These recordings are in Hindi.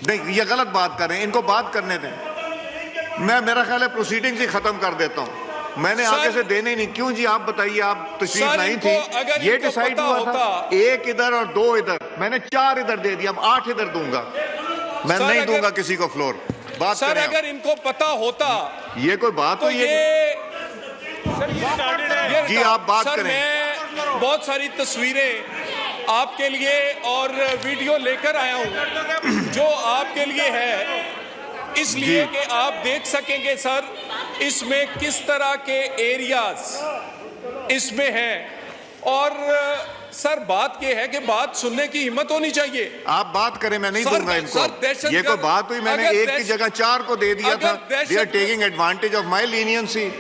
नहीं, ये गलत बात कर रहे हैं, इनको बात करने दें। मैं मेरा ख्याल है प्रोसीडिंग्स ही खत्म कर देता हूँ, मैंने आगे से देने ही नहीं। क्यों जी, आप बताइए, आप तशरीफ नहीं थी, ये डिसाइड हुआ था एक इधर और 2 इधर, मैंने 4 इधर दे दिया, अब 8 इधर दूंगा। मैं नहीं दूंगा किसी को फ्लोर। बात सर अगर इनको पता होता, ये कोई बात तो ये जी आप बात सर, करें। मैं बहुत सारी तस्वीरें आपके लिए और वीडियो लेकर आया हूं जो आपके लिए है, इसलिए कि आप देख सकेंगे सर इसमें किस तरह के एरियाज इसमें हैं। और सर बात यह है कि बात सुनने की हिम्मत होनी चाहिए। आप बात करें, मैं नहीं दूंगा इनको। ये कोई बात हुई, मैंने 1 की जगह 4 को दे दिया था। They are taking advantage of my leniency.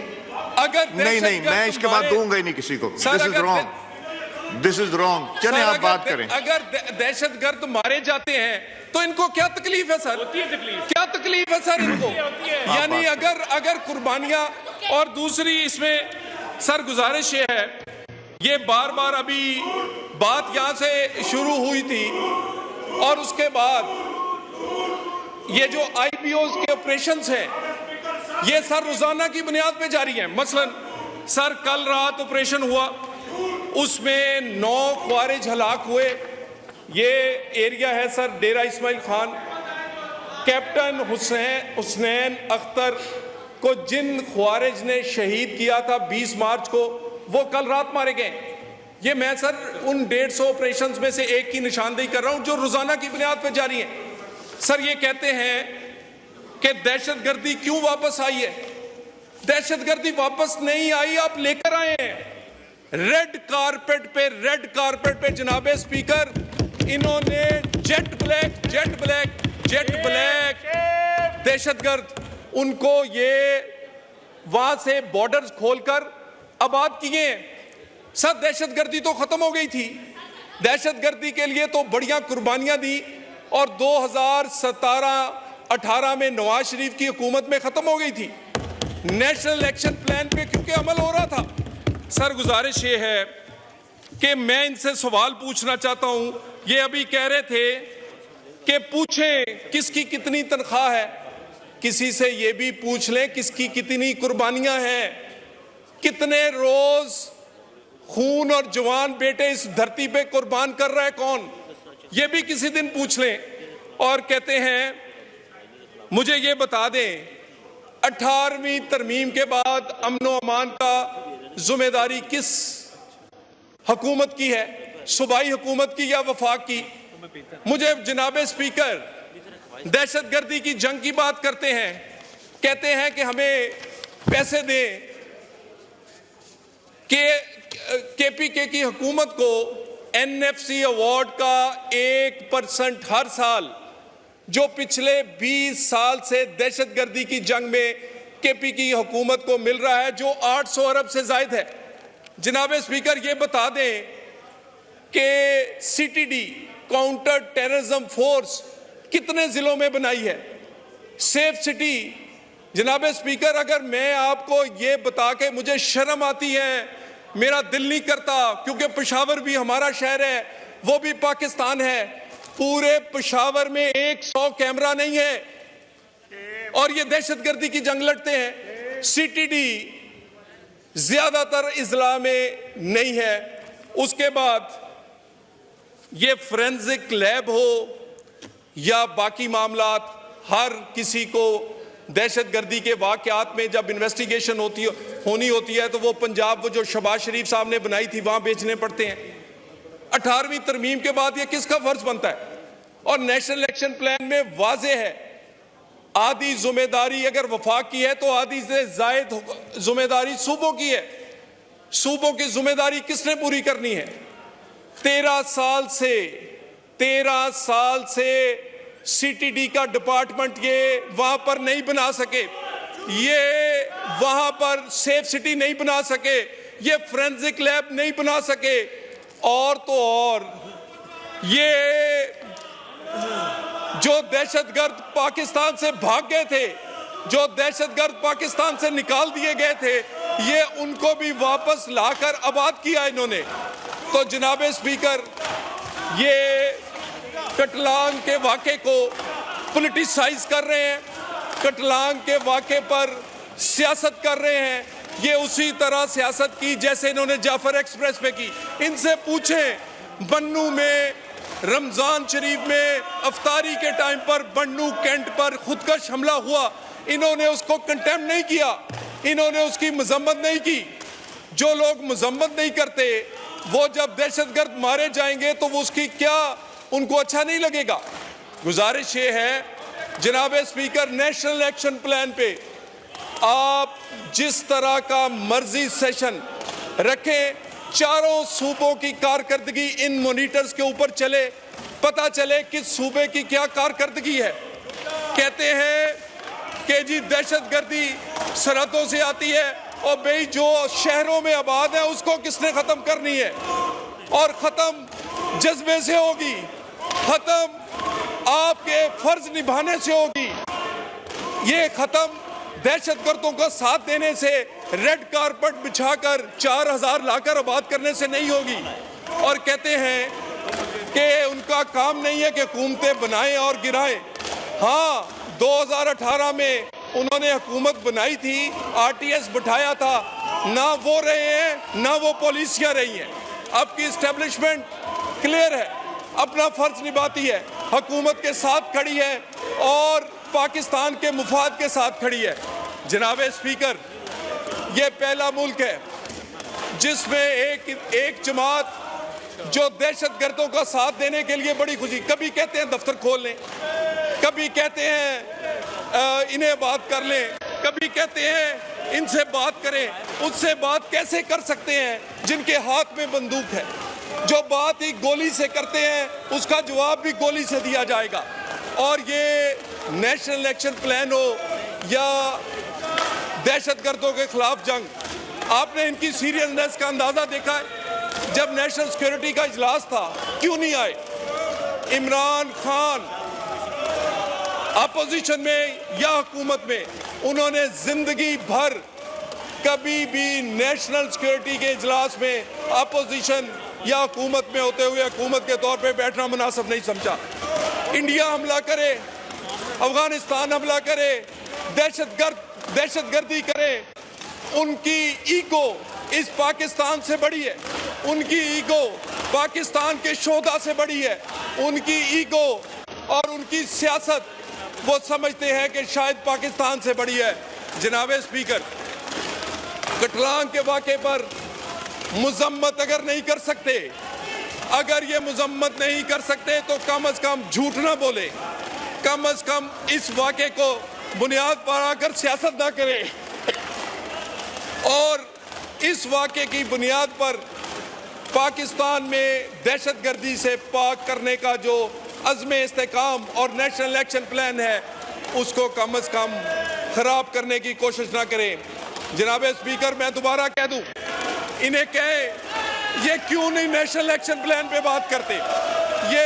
नहीं, मैं इसके बाद दूंगा ही नहीं किसी को। This is wrong, this is wrong. चलें आप बात करें। अगर दहशतगर्द मारे जाते हैं तो इनको क्या तकलीफ है सर? क्या तकलीफ है सर इनको? यानी अगर कुर्बानियां, और दूसरी इसमें सर गुजारिश ये है, ये बार बार अभी बात यहां से शुरू हुई थी और उसके बाद ये जो आईपीओज के ऑपरेशंस हैं ये सर रोजाना की बुनियाद पे जारी है। मसलन सर कल रात ऑपरेशन हुआ, उसमें 9 ख्वारिज हलाक हुए। ये एरिया है सर डेरा इस्माइल खान। कैप्टन हुसैन अख्तर को जिन ख्वारिज ने शहीद किया था 20 मार्च को, वो कल रात मारे गए। ये मैं सर उन 150 ऑपरेशंस में से एक की निशानदेही कर रहा हूं जो रोजाना की बुनियाद पर जारी है। सर ये कहते हैं कि दहशतगर्दी क्यों वापस आई है? दहशतगर्दी वापस नहीं आई, आप लेकर आए हैं। रेड कारपेट पे जनाबे स्पीकर, इन्होंने जेट ब्लैक दहशतगर्द उनको ये वहां से बॉर्डर्स खोलकर आबाद किए हैं। सर दहशतगर्दी तो खत्म हो गई थी, दहशतगर्दी के लिए तो बढ़िया कुर्बानियां दी और 2017-18 में नवाज शरीफ की हुकूमत में खत्म हो गई थी। नेशनल एक्शन प्लान पे क्योंकि अमल हो रहा था। सर गुजारिश ये है कि मैं इनसे सवाल पूछना चाहता हूं। ये अभी कह रहे थे कि पूछें किसकी कितनी तनख्वाह है, किसी से ये भी पूछ लें किसकी कितनी कुर्बानियां हैं, कितने रोज खून और जवान बेटे इस धरती पे कुर्बान कर रहा है कौन, ये भी किसी दिन पूछ लें। और कहते हैं मुझे ये बता दें 18वीं तरमीम के बाद अमन व अमान का जिम्मेदारी किस हुकूमत की है, सूबाई हुकूमत की या वफाक की? मुझे जनाबे स्पीकर दहशतगर्दी की जंग की बात करते हैं, कहते हैं कि हमें पैसे दें। केपीके की हुकूमत को एनएफसी अवार्ड का 1% हर साल जो पिछले 20 साल से दहशतगर्दी की जंग में केपी की हुकूमत को मिल रहा है, जो 800 अरब से जायद है। जनाबे स्पीकर ये बता दें कि सीटीडी काउंटर टेररिज्म फोर्स कितने जिलों में बनाई है? सेफ सिटी जनाबे स्पीकर, अगर मैं आपको ये बता के मुझे शर्म आती है, मेरा दिल नहीं करता, क्योंकि पेशावर भी हमारा शहर है, वो भी पाकिस्तान है। पूरे पेशावर में 100 कैमरा नहीं है और ये दहशतगर्दी की जंग लड़ते हैं। सीटीडी ज्यादातर इजला में नहीं है। उसके बाद ये फोरेंसिक लैब हो या बाकी मामलात, हर किसी को दहशतगर्दी के वाकयात में जब इन्वेस्टिगेशन होनी होती है तो वो पंजाब, वो जो शहबाज शरीफ साहब ने बनाई थी, वहां बेचने पड़ते हैं। 18वीं तरमीम के बाद ये किसका फर्ज बनता है? और नेशनल एक्शन प्लान में वाज़ेह है, आधी जिम्मेदारी अगर वफाक की है तो आधी से जायद जिम्मेदारी सूबों की है। सूबों की जिम्मेदारी किसने पूरी करनी है? 13 साल से सीटीडी का डिपार्टमेंट ये वहां पर नहीं बना सके, ये वहां पर सेफ सिटी नहीं बना सके, ये फोरेंसिक लैब नहीं बना सके, और तो और ये जो दहशतगर्द पाकिस्तान से भाग गए थे, जो दहशतगर्द पाकिस्तान से निकाल दिए गए थे, ये उनको भी वापस लाकर आबाद किया इन्होंने। तो जनाबे स्पीकर, ये कटलान के वाक़े को पॉलिटिसाइज कर रहे हैं, कटलांग के वाक़े पर सियासत कर रहे हैं। ये उसी तरह सियासत की जैसे इन्होंने जाफर एक्सप्रेस पे की। इनसे पूछें बन्नू में रमज़ान शरीफ में अफ्तारी के टाइम पर बन्नू कैंट पर खुदकश हमला हुआ, इन्होंने उसको कंटेम नहीं किया, इन्होंने उसकी मजम्मत नहीं की। जो लोग मजम्मत नहीं करते वो जब दहशतगर्द मारे जाएंगे तो वो उसकी क्या उनको अच्छा नहीं लगेगा। गुजारिश ये है जनाब स्पीकर, नेशनल एक्शन प्लान पे आप जिस तरह का मर्जी सेशन रखें, चारों सूबों की कारकर्दगी इन मॉनिटर्स के ऊपर चले, पता चले किस सूबे की क्या कारकर्दगी है। कहते हैं कि जी दहशतगर्दी सरहदों से आती है और भाई जो शहरों में आबाद है उसको किसने ख़त्म करनी है, और ख़त्म जज्बे से होगी, ख़त्म आपके फ़र्ज निभाने से होगी। ये ख़त्म दहशतगर्दों का साथ देने से, रेड कारपेट बिछाकर 4000 लाकर आबाद करने से नहीं होगी। और कहते हैं कि उनका काम नहीं है कि हुकूमतें बनाएं और गिराएं। हाँ, 2018 में उन्होंने हुकूमत बनाई थी, आरटीएस बिठाया था, ना वो रहे हैं ना वो पॉलिसियाँ रही हैं। अब की इस्टेब्लिशमेंट क्लियर है, अपना फ़र्ज निभाती है, हुकूमत के साथ खड़ी है और पाकिस्तान के मुफाद के साथ खड़ी है। जनाब स्पीकर, ये पहला मुल्क है जिसमें एक जमात जो दहशतगर्दों का साथ देने के लिए बड़ी खुशी, कभी कहते हैं दफ्तर खोल लें, कभी कहते हैं इन्हें बात कर लें, कभी कहते हैं इनसे बात करें। उससे बात कैसे कर सकते हैं जिनके हाथ में बंदूक है? जो बात ही गोली से करते हैं उसका जवाब भी गोली से दिया जाएगा। और ये नेशनल एक्शन प्लान हो या दहशतगर्दों के खिलाफ जंग, आपने इनकी सीरियसनेस का अंदाज़ा देखा है। जब नेशनल सिक्योरिटी का इजलास था क्यों नहीं आए? इमरान खान अपोजिशन में या हुकूमत में, उन्होंने जिंदगी भर कभी भी नेशनल सिक्योरिटी के इजलास में अपोजिशन या हुकूमत में होते हुए हुकूमत के तौर पे बैठना मुनासिब नहीं समझा। इंडिया हमला करे, अफगानिस्तान हमला करे, दहशतगर्दी करे, उनकी ईगो इस पाकिस्तान से बड़ी है, उनकी ईगो पाकिस्तान के शोधा से बड़ी है, उनकी ईगो और उनकी सियासत वो समझते हैं कि शायद पाकिस्तान से बड़ी है। जनाब स्पीकर, कटलांग के वाक़े पर मुज़म्मत अगर नहीं कर सकते, अगर ये मुज़म्मत नहीं कर सकते तो कम अज़ कम झूठ ना बोले, कम अज़ कम इस वाक़े को बुनियाद पर आकर सियासत ना करें और इस वाक़े की बुनियाद पर पाकिस्तान में दहशतगर्दी से पाक करने का जो अज़्म इस्तेकाम और नेशनल एक्शन प्लान है उसको कम अज़ कम ख़राब करने की कोशिश ना करें। जनाब स्पीकर, मैं दोबारा कह दूं, इन्हें कहें ये क्यों नहीं नेशनल एक्शन प्लान पे बात करते। ये